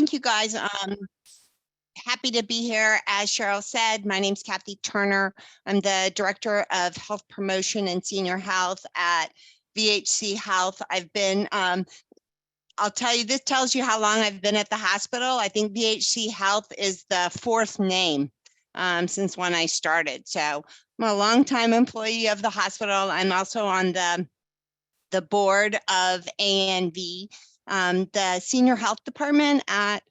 thank you guys. Happy to be here. As Cheryl said, my name's Cathy Turner. I'm the Director of Health Promotion and Senior Health at VHC Health. I've been, I'll tell you, this tells you how long I've been at the hospital. I think VHC Health is the fourth name since when I started. So I'm a longtime employee of the hospital. I'm also on the board of ANV. The senior health department at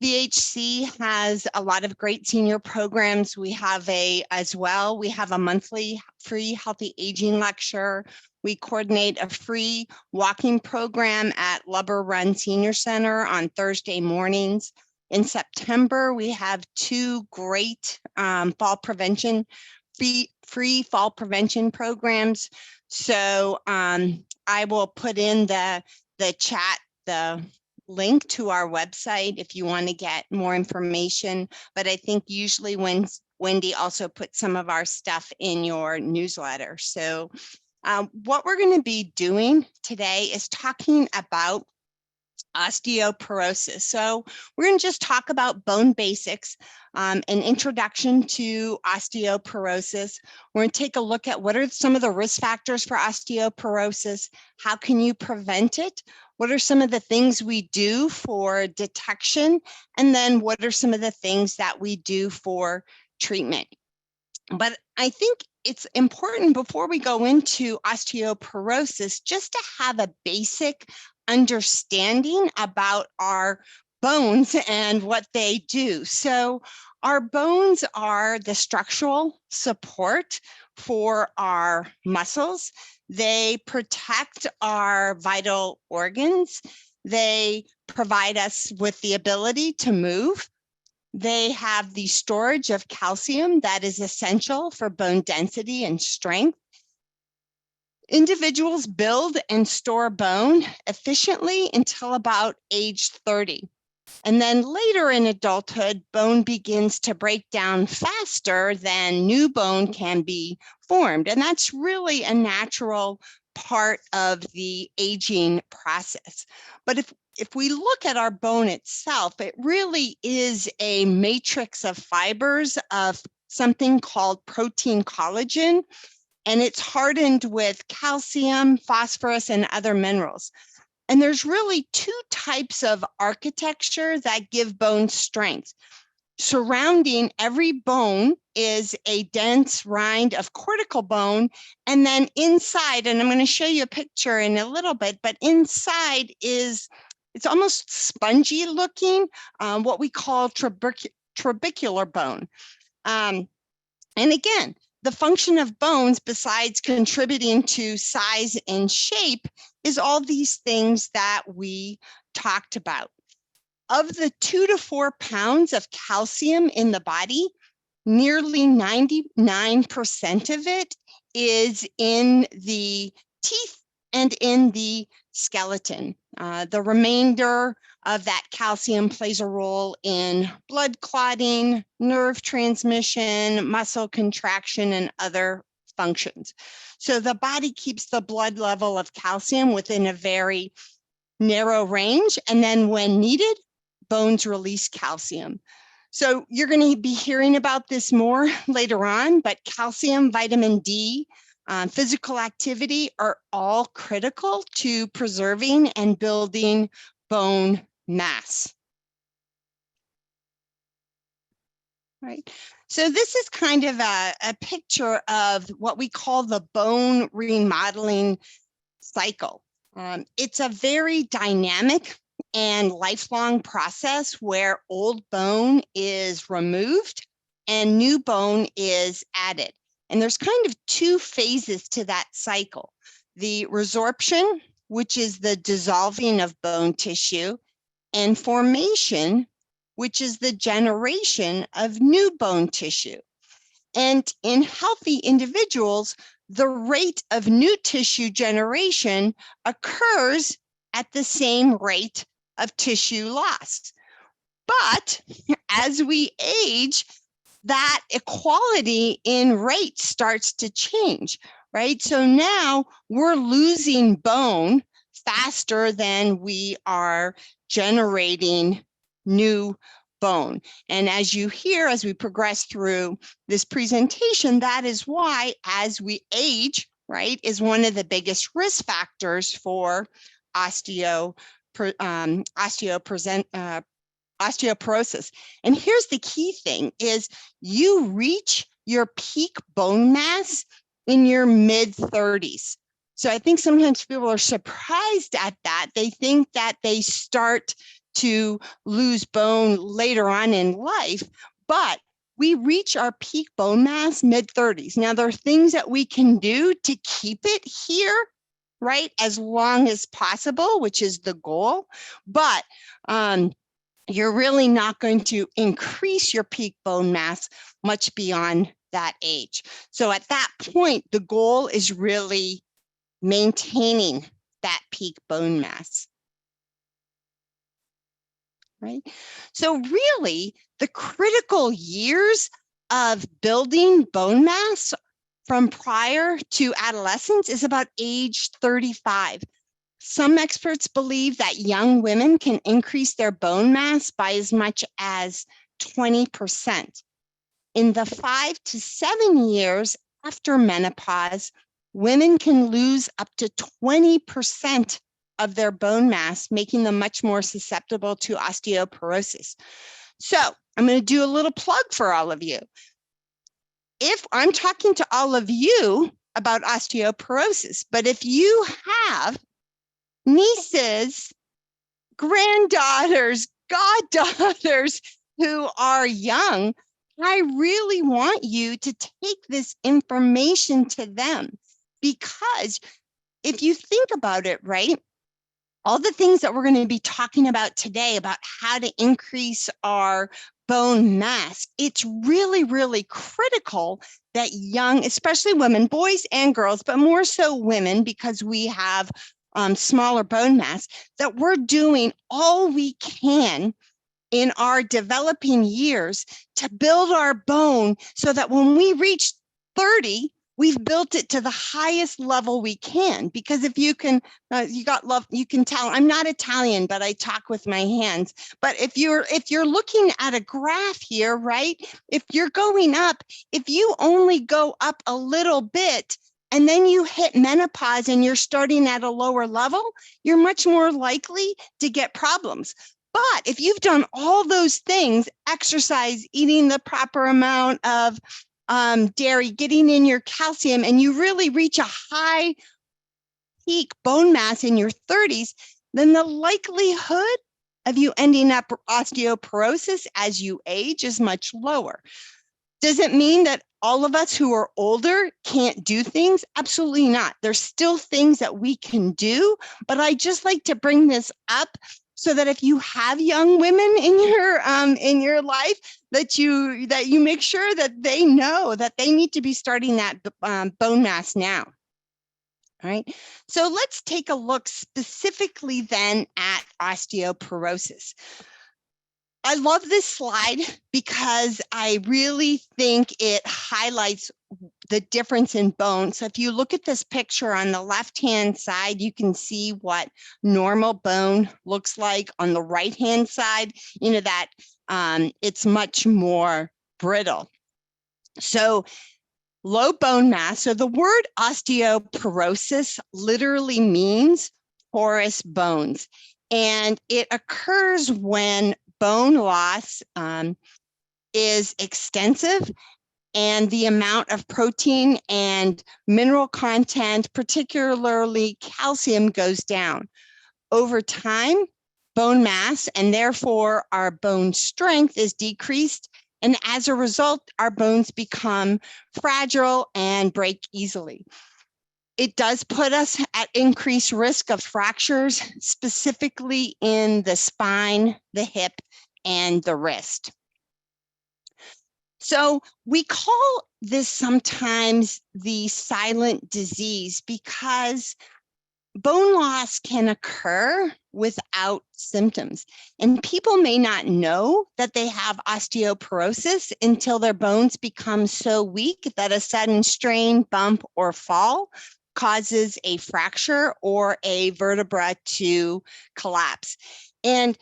VHC has a lot of great senior programs. We have we have a monthly free healthy aging lecture. We coordinate a free walking program at Lubber Run Senior Center on Thursday mornings. In September, we have two great free fall prevention programs. So I will put in the chat the link to our website if you want to get more information, but I think usually when Wendy also puts some of our stuff in your newsletter. So what we're going to be doing today is talking about osteoporosis. So we're going to just talk about bone basics, an introduction to osteoporosis. We're going to take a look at what are some of the risk factors for osteoporosis, how can you prevent it, what are some of the things we do for detection, and then what are some of the things that we do for treatment. But I think it's important before we go into osteoporosis just to have a basic understanding about our bones and what they do. So our bones are the structural support for our muscles. They protect our vital organs. They provide us with the ability to move. They have the storage of calcium that is essential for bone density and strength. Individuals build and store bone efficiently until about age 30. And then later in adulthood, bone begins to break down faster than new bone can be formed. And that's really a natural part of the aging process. But if we look at our bone itself, it really is a matrix of fibers of something called protein collagen, and it's hardened with calcium, phosphorus, and other minerals. And there's really two types of architecture that give bone strength. Surrounding every bone is a dense rind of cortical bone, and then inside, and I'm going to show you a picture in a little bit, but inside it's almost spongy looking, what we call trabecular bone. And again, the function of bones, besides contributing to size and shape, is all these things that we talked about. Of the 2 to 4 pounds of calcium in the body, nearly 99% of it is in the teeth and in the skeleton. The remainder of that calcium plays a role in blood clotting, nerve transmission, muscle contraction, and other functions. So the body keeps the blood level of calcium within a very narrow range, and then when needed, bones release calcium. So you're going to be hearing about this more later on, but calcium, vitamin D, physical activity are all critical to preserving and building bone mass. Right. So this is kind of a picture of what we call the bone remodeling cycle. It's a very dynamic and lifelong process where old bone is removed and new bone is added. And there's kind of two phases to that cycle. The resorption, which is the dissolving of bone tissue, and formation, which is the generation of new bone tissue. And in healthy individuals, the rate of new tissue generation occurs at the same rate of tissue loss. But as we age, that equality in rate starts to change, right? So now we're losing bone faster than we are generating new bone. And as you hear, as we progress through this presentation, that is why as we age, right, is one of the biggest risk factors for osteoporosis. And here's the key thing is you reach your peak bone mass in your mid 30s. So I think sometimes people are surprised at that. They think that they start to lose bone later on in life, but we reach our peak bone mass mid 30s. Now there are things that we can do to keep it here, right, as long as possible, which is the goal. But you're really not going to increase your peak bone mass much beyond that age. So at that point, the goal is really maintaining that peak bone mass. Right? So really, the critical years of building bone mass from prior to adolescence is about age 35. Some experts believe that young women can increase their bone mass by as much as 20%. In the 5 to 7 years after menopause, women can lose up to 20% of their bone mass, making them much more susceptible to osteoporosis. So I'm going to do a little plug for all of you. If I'm talking to all of you about osteoporosis, but if you have nieces, granddaughters, goddaughters who are young, I really want you to take this information to them, because if you think about it, right, all the things that we're going to be talking about today about how to increase our bone mass, it's really, really critical that young, especially women, boys and girls, but more so women, because we have smaller bone mass, that we're doing all we can in our developing years to build our bone so that when we reach 30, we've built it to the highest level we can. Because if you can, you can tell I'm not Italian, but I talk with my hands. But if you're looking at a graph here, right? If you're going up, if you only go up a little bit, and then you hit menopause and you're starting at a lower level, you're much more likely to get problems. But if you've done all those things, exercise, eating the proper amount of dairy, getting in your calcium, and you really reach a high peak bone mass in your 30s, then the likelihood of you ending up osteoporosis as you age is much lower. Does it mean that all of us who are older can't do things? Absolutely not. There's still things that we can do, but I just like to bring this up so that if you have young women in your life, that you make sure that they know that they need to be starting that bone mass now. All right. So let's take a look specifically then at osteoporosis. I love this slide because I really think it highlights the difference in bone. So if you look at this picture on the left-hand side, you can see what normal bone looks like. On the right-hand side, you know that it's much more brittle. So low bone mass. So the word osteoporosis literally means porous bones. And it occurs when bone loss is extensive and the amount of protein and mineral content, particularly calcium, goes down. Over time, bone mass and therefore our bone strength is decreased. And as a result, our bones become fragile and break easily. It does put us at increased risk of fractures, specifically in the spine, the hip, and the wrist. So we call this sometimes the silent disease because bone loss can occur without symptoms, and people may not know that they have osteoporosis until their bones become so weak that a sudden strain, bump, or fall causes a fracture or a vertebra to collapse. And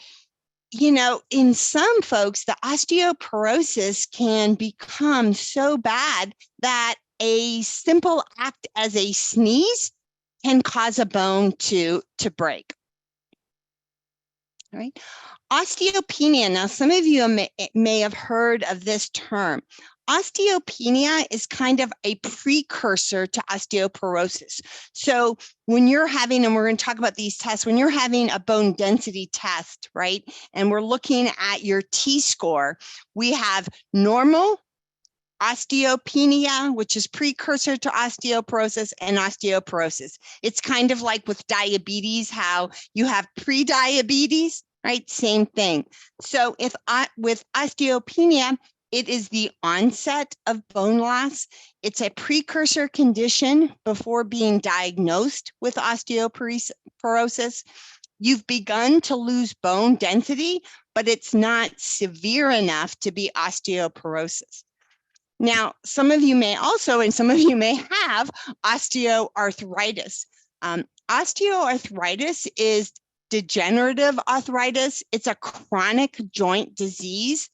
in some folks, the osteoporosis can become so bad that a simple act as a sneeze can cause a bone to break. All right. Osteopenia. Now, some of you may have heard of this term. Osteopenia is kind of a precursor to osteoporosis. So when you're having, and we're going to talk about these tests, when you're having a bone density test, right, and we're looking at your T-score, we have normal, osteopenia, which is precursor to osteoporosis, and osteoporosis. It's kind of like with diabetes, how you have pre-diabetes, right? Same thing. So with osteopenia, it is the onset of bone loss. It's a precursor condition before being diagnosed with osteoporosis. You've begun to lose bone density, but it's not severe enough to be osteoporosis. Now, some of you may also, and some of you may have osteoarthritis. Osteoarthritis is degenerative arthritis. It's a chronic joint disease.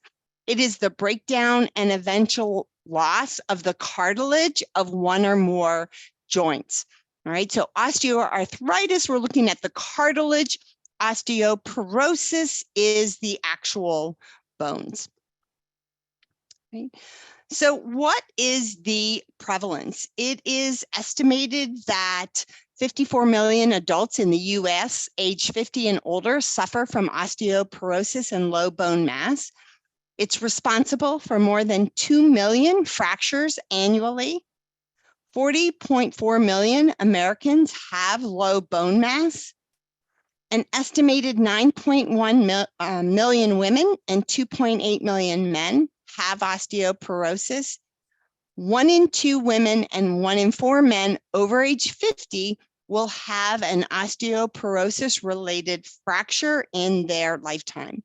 It is the breakdown and eventual loss of the cartilage of one or more joints. All right, so osteoarthritis, we're looking at the cartilage. Osteoporosis is the actual bones. Right? So what is the prevalence? It is estimated that 54 million adults in the US age 50 and older suffer from osteoporosis and low bone mass. It's responsible for more than 2 million fractures annually. 40.4 million Americans have low bone mass. An estimated 9.1 million women and 2.8 million men have osteoporosis. 1 in 2 women and 1 in 4 men over age 50 will have an osteoporosis-related fracture in their lifetime.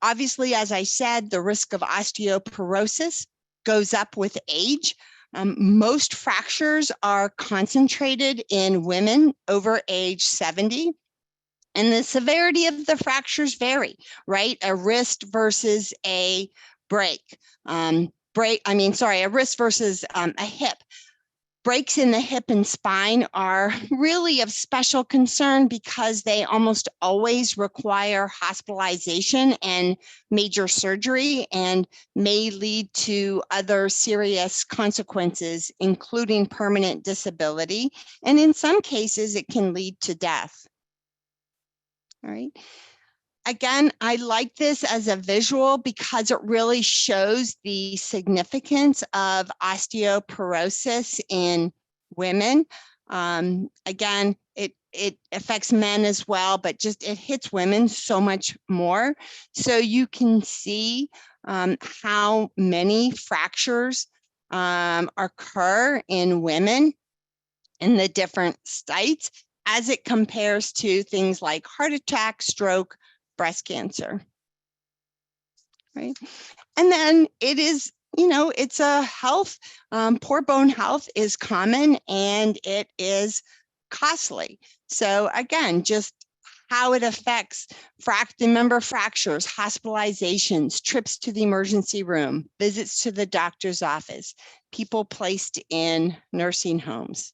Obviously, as I said, the risk of osteoporosis goes up with age. Most fractures are concentrated in women over age 70. And the severity of the fractures vary, right? A wrist versus a break. A wrist versus a hip. Breaks in the hip and spine are really of special concern because they almost always require hospitalization and major surgery and may lead to other serious consequences, including permanent disability. And in some cases, it can lead to death. All right. Again, I like this as a visual because it really shows the significance of osteoporosis in women. Again, it affects men as well, but just it hits women so much more. So you can see how many fractures occur in women in the different states as it compares to things like heart attack, stroke, breast cancer, right? And then it is, it's a health, poor bone health is common and it is costly. So again, just how it affects member fractures, hospitalizations, trips to the emergency room, visits to the doctor's office, people placed in nursing homes.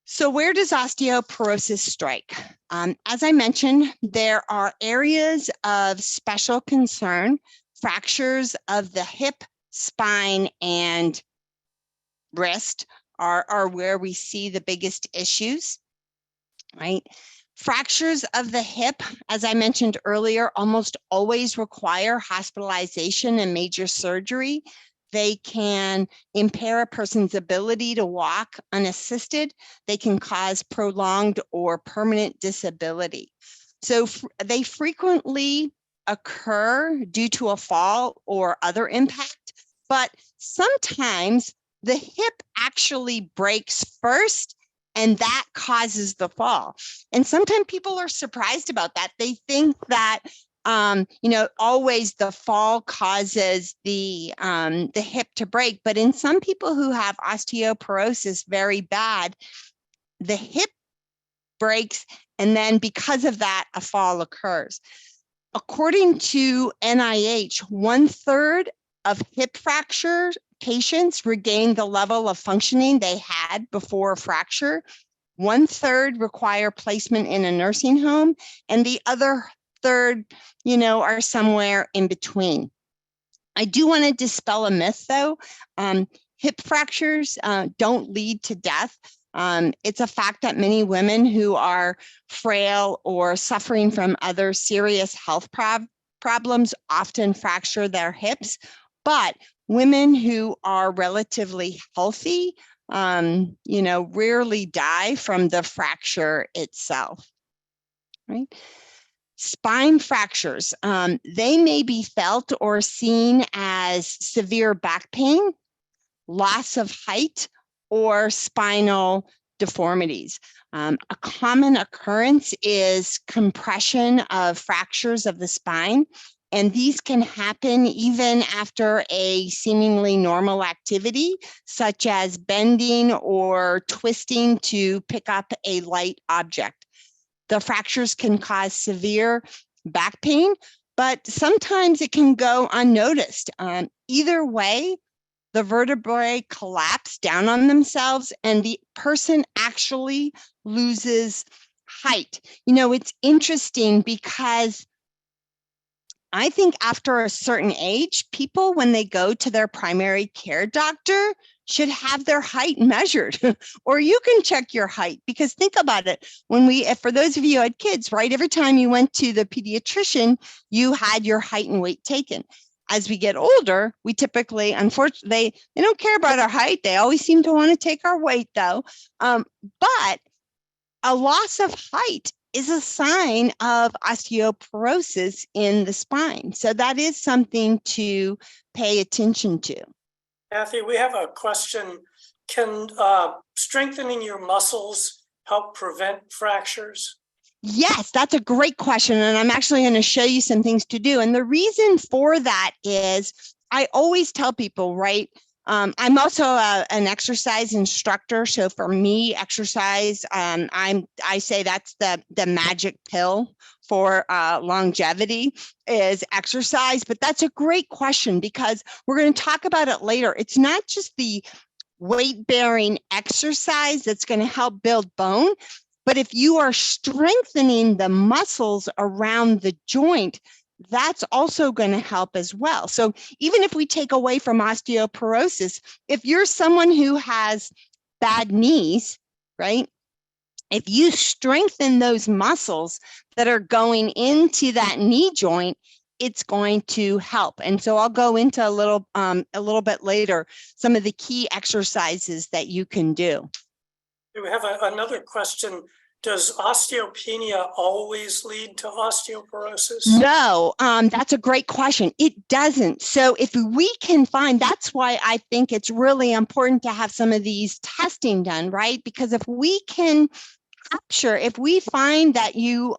So where does osteoporosis strike? As I mentioned, there are areas of special concern. Fractures of the hip, spine, and wrist are where we see the biggest issues, right? Fractures of the hip, as I mentioned earlier, almost always require hospitalization and major surgery. They can impair a person's ability to walk unassisted. They can cause prolonged or permanent disability. So they frequently occur due to a fall or other impact, but sometimes the hip actually breaks first and that causes the fall. And sometimes people are surprised about that. They think that always the fall causes the hip to break. But in some people who have osteoporosis very bad, the hip breaks, and then because of that, a fall occurs. According to NIH, 1/3 of hip fracture patients regain the level of functioning they had before fracture. 1/3 require placement in a nursing home, and the other third, are somewhere in between. I do want to dispel a myth, though. Hip fractures don't lead to death. It's a fact that many women who are frail or suffering from other serious health problems often fracture their hips, but women who are relatively healthy, rarely die from the fracture itself, right? Spine fractures, they may be felt or seen as severe back pain, loss of height, or spinal deformities. A common occurrence is compression of fractures of the spine, and these can happen even after a seemingly normal activity, such as bending or twisting to pick up a light object. The fractures can cause severe back pain, but sometimes it can go unnoticed. Either way, the vertebrae collapse down on themselves and the person actually loses height. It's interesting because I think after a certain age, people, when they go to their primary care doctor, should have their height measured, or you can check your height, because think about it. For those of you who had kids, right, every time you went to the pediatrician, you had your height and weight taken. As we get older, we typically, unfortunately, they don't care about our height. They always seem to want to take our weight, though. But a loss of height is a sign of osteoporosis in the spine. So that is something to pay attention to. Cathy, we have a question. Can strengthening your muscles help prevent fractures? Yes, that's a great question. And I'm actually going to show you some things to do. And the reason for that is I always tell people, right? I'm also an exercise instructor. So for me, exercise, I say that's the magic pill for longevity is exercise. But that's a great question because we're going to talk about it later. It's not just the weight-bearing exercise that's going to help build bone, but if you are strengthening the muscles around the joint, that's also going to help as well. So even if we take away from osteoporosis, if you're someone who has bad knees, right? If you strengthen those muscles that are going into that knee joint, it's going to help. And so I'll go into a little bit later some of the key exercises that you can do. We have another question. Does osteopenia always lead to osteoporosis? No, that's a great question. It doesn't. So if we can find, that's why I think it's really important to have some of these testing done, right? Because if we can capture, if we find that you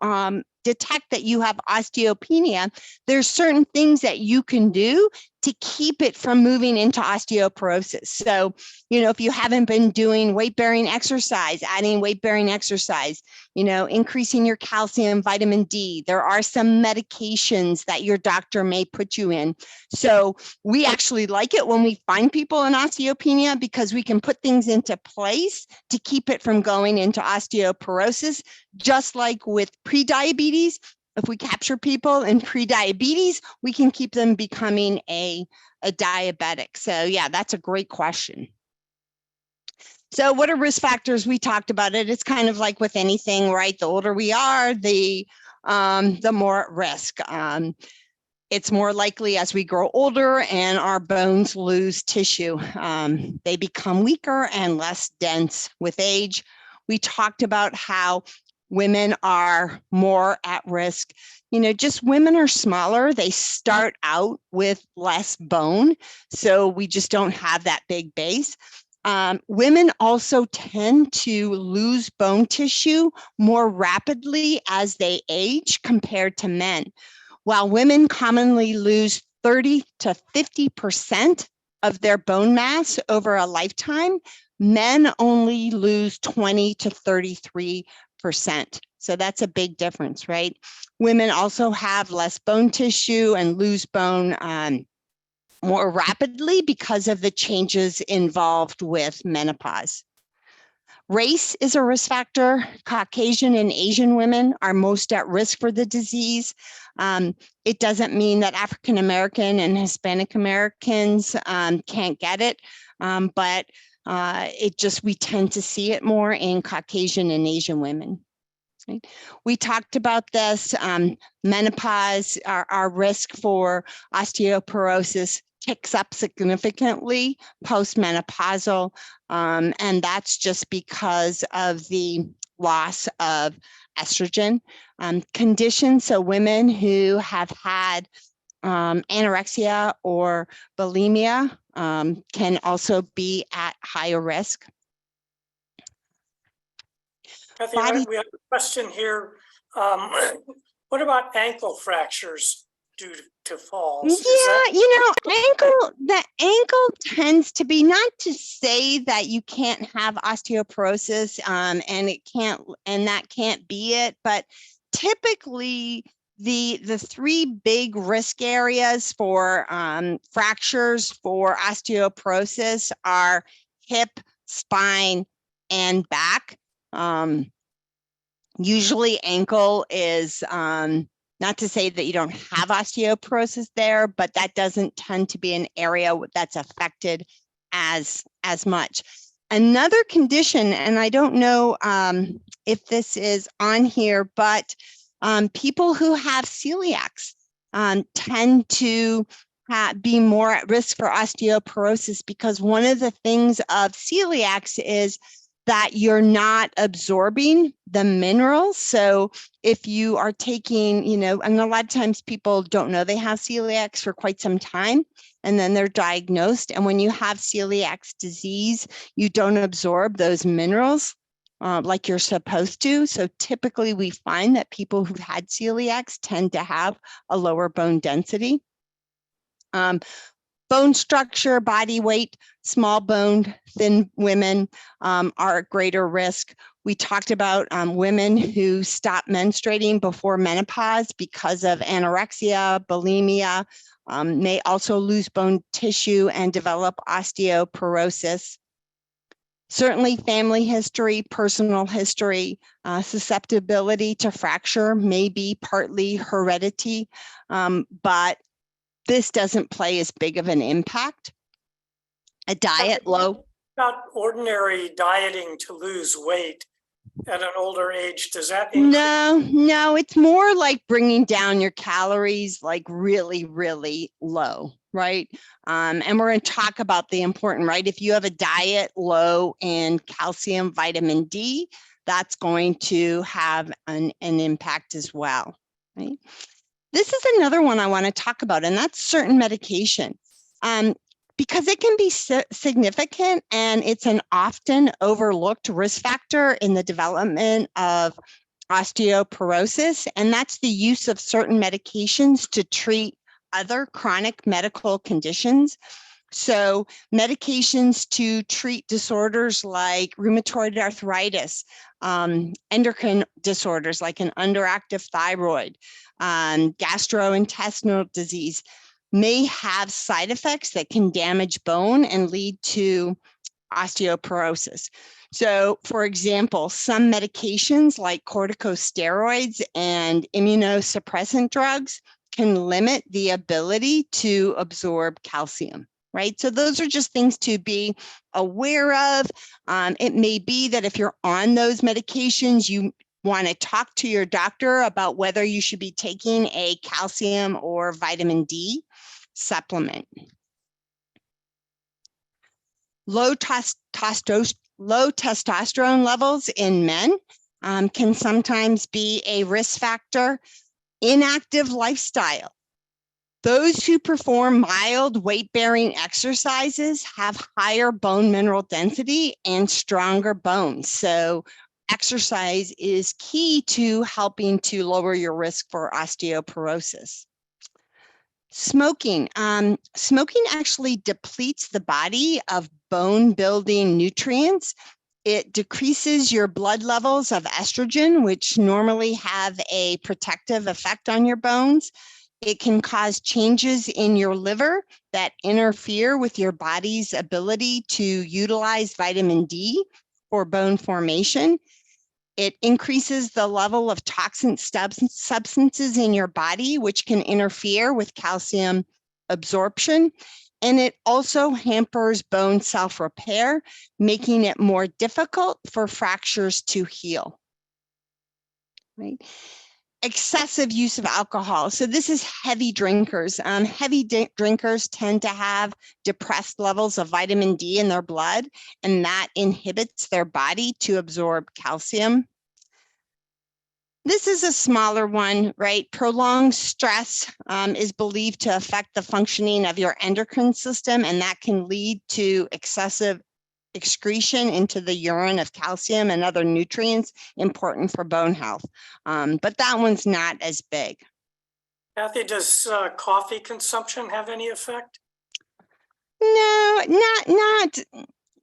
detect that you have osteopenia, there's certain things that you can do to keep it from moving into osteoporosis. So, if you haven't been doing weight-bearing exercise, adding weight-bearing exercise, increasing your calcium, vitamin D, there are some medications that your doctor may put you in. So we actually like it when we find people in osteopenia because we can put things into place to keep it from going into osteoporosis, just like with prediabetes. If we capture people in prediabetes, we can keep them becoming a diabetic. So yeah, that's a great question. So what are risk factors? We talked about it. It's kind of like with anything, right? The older we are, the more at risk. It's more likely as we grow older and our bones lose tissue. They become weaker and less dense with age. We talked about how women are more at risk. Just women are smaller. They start out with less bone. So we just don't have that big base. Women also tend to lose bone tissue more rapidly as they age compared to men. While women commonly lose 30 to 50% of their bone mass over a lifetime, men only lose 20 to 33%. So that's a big difference, right? Women also have less bone tissue and lose bone more rapidly because of the changes involved with menopause. Race is a risk factor. Caucasian and Asian women are most at risk for the disease. It doesn't mean that African American and Hispanic Americans can't get it, but we tend to see it more in Caucasian and Asian women. Right? We talked about this, menopause, our risk for osteoporosis ticks up significantly postmenopausal, and that's just because of the loss of estrogen conditions. So women who have had anorexia or bulimia can also be at higher risk. Cathy, we have a question here. What about ankle fractures due to falls? Yeah, the ankle tends to be, not to say that you can't have osteoporosis and that can't be it, but typically the three big risk areas for fractures for osteoporosis are hip, spine, and back. Usually ankle is, not to say that you don't have osteoporosis there, but that doesn't tend to be an area that's affected as much. Another condition, and I don't know if this is on here, but people who have celiacs tend to be more at risk for osteoporosis, because one of the things of celiacs is that you're not absorbing the minerals. So if you are taking, and a lot of times people don't know they have celiacs for quite some time, and then they're diagnosed. And when you have celiac disease, you don't absorb those minerals like you're supposed to. So typically we find that people who've had celiacs tend to have a lower bone density. Bone structure, body weight, small bone, thin women are at greater risk. We talked about women who stop menstruating before menopause because of anorexia, bulimia, may also lose bone tissue and develop osteoporosis. Certainly family history, personal history, susceptibility to fracture may be partly heredity, but this doesn't play as big of an impact. A diet low. About ordinary dieting to lose weight at an older age, does that increase? No, it's more like bringing down your calories like really, really low, right? And we're going to talk about the important, right? If you have a diet low in calcium, vitamin D, that's going to have an impact as well, right? This is another one I want to talk about, and that's certain medication, because it can be significant, and it's an often overlooked risk factor in the development of osteoporosis, and that's the use of certain medications to treat other chronic medical conditions. So medications to treat disorders like rheumatoid arthritis, endocrine disorders like an underactive thyroid, gastrointestinal disease may have side effects that can damage bone and lead to osteoporosis. So, for example, some medications like corticosteroids and immunosuppressant drugs can limit the ability to absorb calcium, right? So those are just things to be aware of. It may be that if you're on those medications, you want to talk to your doctor about whether you should be taking a calcium or vitamin D supplement. Low testosterone levels in men can sometimes be a risk factor. Inactive lifestyle. Those who perform mild weight-bearing exercises have higher bone mineral density and stronger bones. So exercise is key to helping to lower your risk for osteoporosis. Smoking. Smoking actually depletes the body of bone building nutrients It decreases your blood levels of estrogen, which normally have a protective effect on your bones. It can cause changes in your liver that interfere with your body's ability to utilize vitamin D for bone formation. It increases the level of toxin substances in your body, which can interfere with calcium absorption. And it also hampers bone self-repair, making it more difficult for fractures to heal. Right? Excessive use of alcohol. So this is heavy drinkers. Heavy drinkers tend to have depressed levels of vitamin D in their blood, and that inhibits their body to absorb calcium. This is a smaller one, right? Prolonged stress is believed to affect the functioning of your endocrine system, and that can lead to excessive excretion into the urine of calcium and other nutrients important for bone health. But that one's not as big. Cathy, does coffee consumption have any effect? No,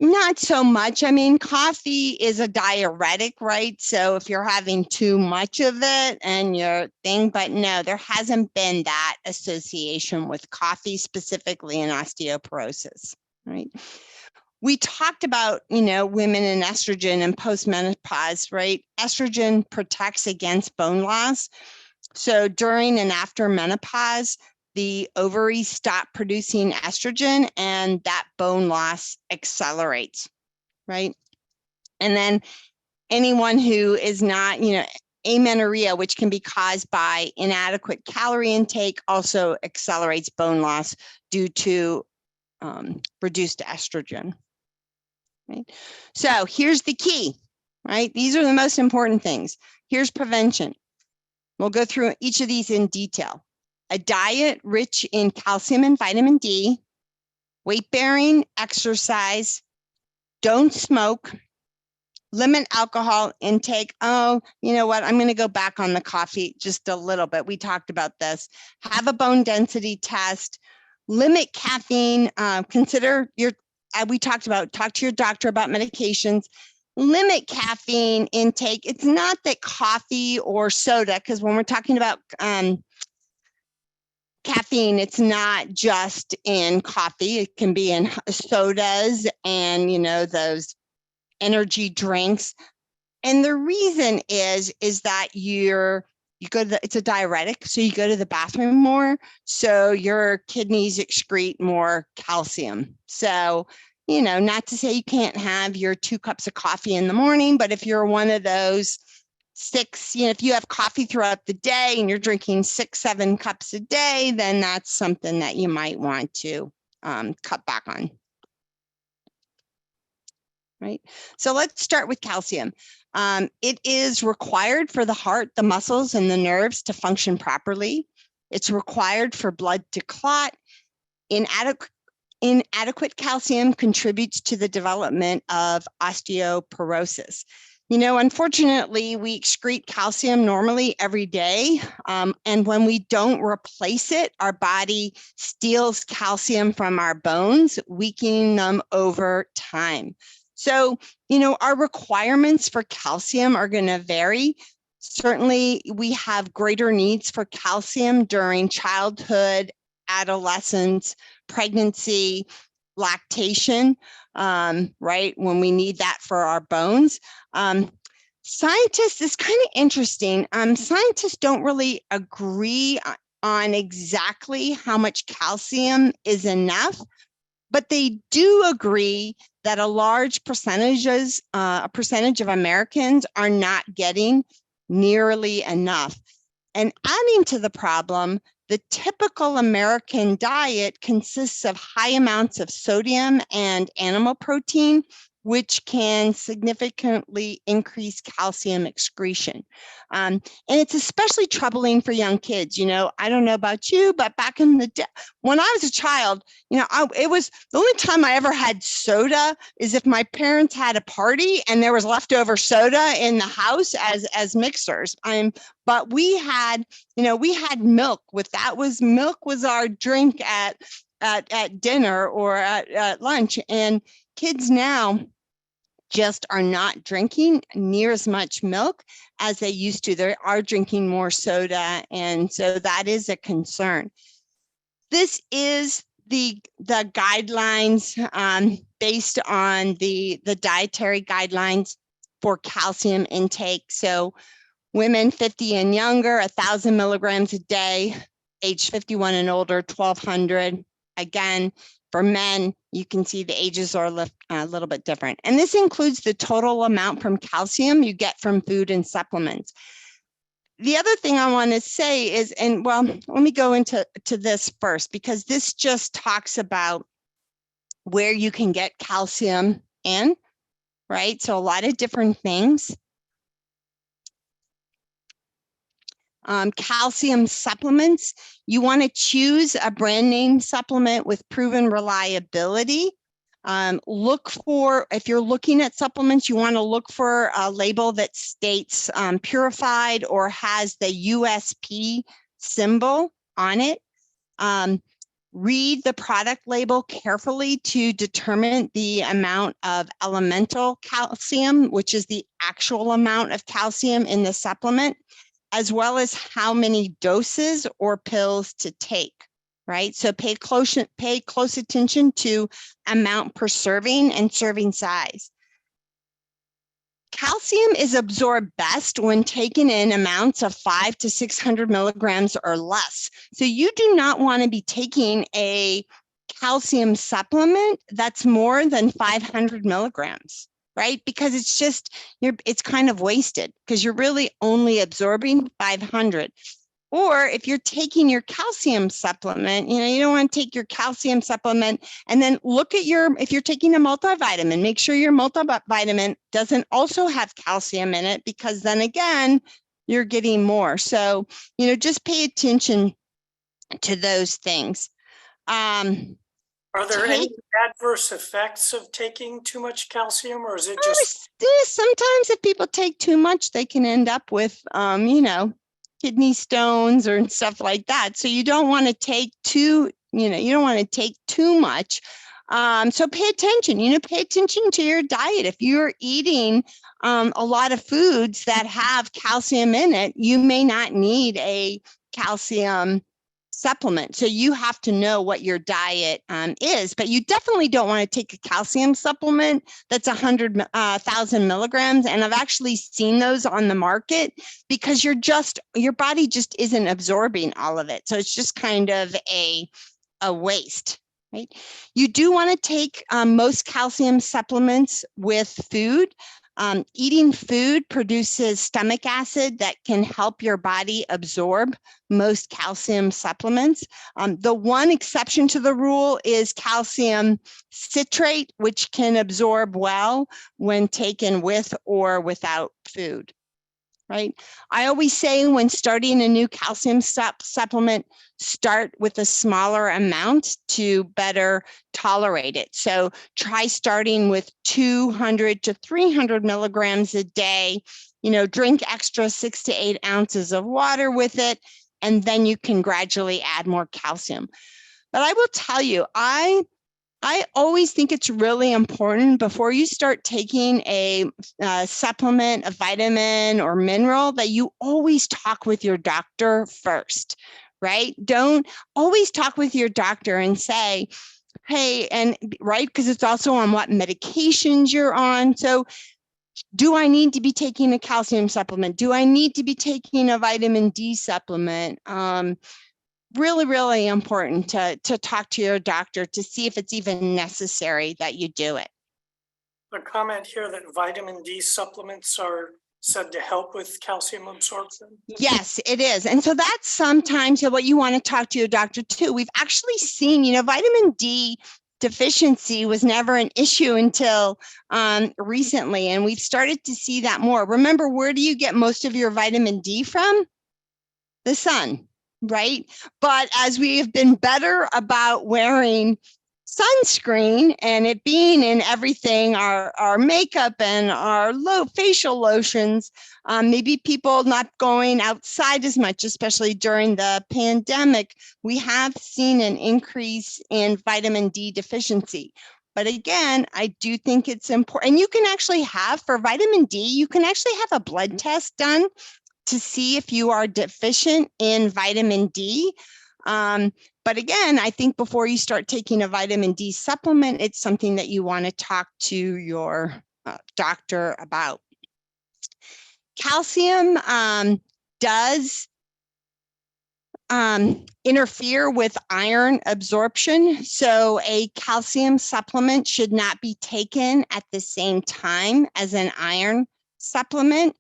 not so much. I mean, coffee is a diuretic, right? So if you're having too much of it and your thing, but no, there hasn't been that association with coffee specifically in osteoporosis, right? We talked about, women in estrogen and postmenopause, right? Estrogen protects against bone loss. So during and after menopause, the ovaries stop producing estrogen and that bone loss accelerates, right? And then anyone who is not, amenorrhea, which can be caused by inadequate calorie intake, also accelerates bone loss due to reduced estrogen. Right? So here's the key, right? These are the most important things. Here's prevention. We'll go through each of these in detail. A diet rich in calcium and vitamin D, weight-bearing exercise, don't smoke, limit alcohol intake. Oh, you know what? I'm going to go back on the coffee just a little bit. We talked about this. Have a bone density test, limit caffeine, consider your, we talked about, talk to your doctor about medications, limit caffeine intake. It's not that coffee or soda, because when we're talking about caffeine, it's not just in coffee. It can be in sodas and, those energy drinks. And the reason is that you go to it's a diuretic, so you go to the bathroom more, so your kidneys excrete more calcium. So, not to say you can't have your 2 cups of coffee in the morning, but if you're one of those 6, if you have coffee throughout the day and you're drinking 6, 7 cups a day, then that's something that you might want to cut back on. Right. So let's start with calcium. It is required for the heart, the muscles, and the nerves to function properly. It's required for blood to clot. Inadequate calcium contributes to the development of osteoporosis. Unfortunately, we excrete calcium normally every day. And when we don't replace it, our body steals calcium from our bones, weakening them over time. So, our requirements for calcium are going to vary. Certainly, we have greater needs for calcium during childhood, adolescence, pregnancy, lactation, right? When we need that for our bones. Scientists, it's kind of interesting. Scientists don't really agree on exactly how much calcium is enough, but they do agree that a large percentage of Americans are not getting nearly enough. And adding to the problem, the typical American diet consists of high amounts of sodium and animal protein, which can significantly increase calcium excretion. And it's especially troubling for young kids. I don't know about you, but back in the day, when I was a child, it was the only time I ever had soda is if my parents had a party and there was leftover soda in the house as mixers. But we had milk. Milk was our drink at dinner or at lunch. And kids now, just are not drinking near as much milk as they used to. They are drinking more soda, and so that is a concern. This is the guidelines based on the dietary guidelines for calcium intake. So women 50 and younger, 1,000 milligrams a day, age 51 and older, 1,200. Again, for men, you can see the ages are a little bit different. And this includes the total amount from calcium you get from food and supplements. The other thing I want to say is, and well, let me go into this first, because this just talks about where you can get calcium in, right? So a lot of different things. Calcium supplements, you want to choose a brand name supplement with proven reliability. Look for, if you're looking at supplements, you want to look for a label that states purified or has the USP symbol on it. Read the product label carefully to determine the amount of elemental calcium, which is the actual amount of calcium in the supplement, as well as how many doses or pills to take, right? So pay close attention to amount per serving and serving size. Calcium is absorbed best when taken in amounts of 500 to 600 milligrams or less. So you do not want to be taking a calcium supplement that's more than 500 milligrams, right? Because it's just, it's kind of wasted because you're really only absorbing 500. Or if you're taking your calcium supplement, you don't want to take your calcium supplement and then look at if you're taking a multivitamin, make sure your multivitamin doesn't also have calcium in it, because then again, you're getting more. So, just pay attention to those things. Are there any adverse effects of taking too much calcium, or is it just? Sometimes if people take too much, they can end up with, kidney stones or stuff like that. So you don't want to take too much. So pay attention, pay attention to your diet. If you're eating a lot of foods that have calcium in it, you may not need a calcium supplement. So you have to know what your diet is, but you definitely don't want to take a calcium supplement that's 100,000 milligrams. And I've actually seen those on the market because your body just isn't absorbing all of it. So it's just kind of a waste, right? You do want to take most calcium supplements with food. Eating food produces stomach acid that can help your body absorb most calcium supplements. The one exception to the rule is calcium citrate, which can absorb well when taken with or without food, right? I always say when starting a new calcium supplement, start with a smaller amount to better tolerate it. So try starting with 200 to 300 milligrams a day, drink extra 6 to 8 ounces of water with it, and then you can gradually add more calcium. But I will tell you, I always think it's really important before you start taking a supplement, a vitamin or mineral, that you always talk with your doctor first, right? Don't always talk with your doctor and say, hey, and right, because it's also on what medications you're on. So do I need to be taking a calcium supplement? Do I need to be taking a vitamin D supplement? Really, really important to talk to your doctor to see if it's even necessary that you do it. A comment here that vitamin D supplements are said to help with calcium absorption. Yes, it is. And so that's sometimes what you want to talk to your doctor too. We've actually seen, vitamin D deficiency was never an issue until recently, and we've started to see that more. Remember, where do you get most of your vitamin D from? The sun. Right? But as we have been better about wearing sunscreen and it being in everything, our makeup and our facial lotions, maybe people not going outside as much, especially during the pandemic, we have seen an increase in vitamin D deficiency. But again, I do think it's important. And you can actually have, for vitamin D, you can actually have a blood test done to see if you are deficient in vitamin D. But again, I think before you start taking a vitamin D supplement, it's something that you want to talk to your doctor about. Calcium does interfere with iron absorption. So a calcium supplement should not be taken at the same time as an iron supplement.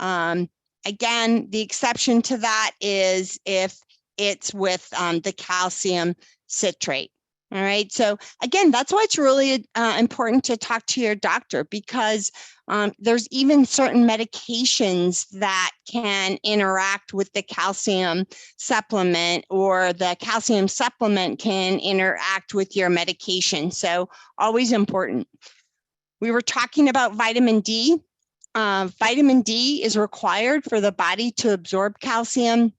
Again, the exception to that is if it's with the calcium citrate. All right. So again, that's why it's really important to talk to your doctor, because there's even certain medications that can interact with the calcium supplement, or the calcium supplement can interact with your medication. So always important. We were talking about vitamin D. Vitamin D is required for the body to absorb calcium.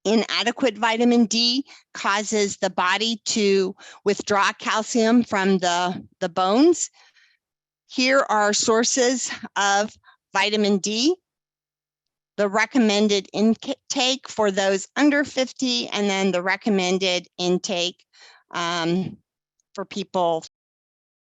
Inadequate vitamin D causes the body to withdraw calcium from the bones. Here are sources of vitamin D. The recommended intake for those under 50, and then the recommended intake for people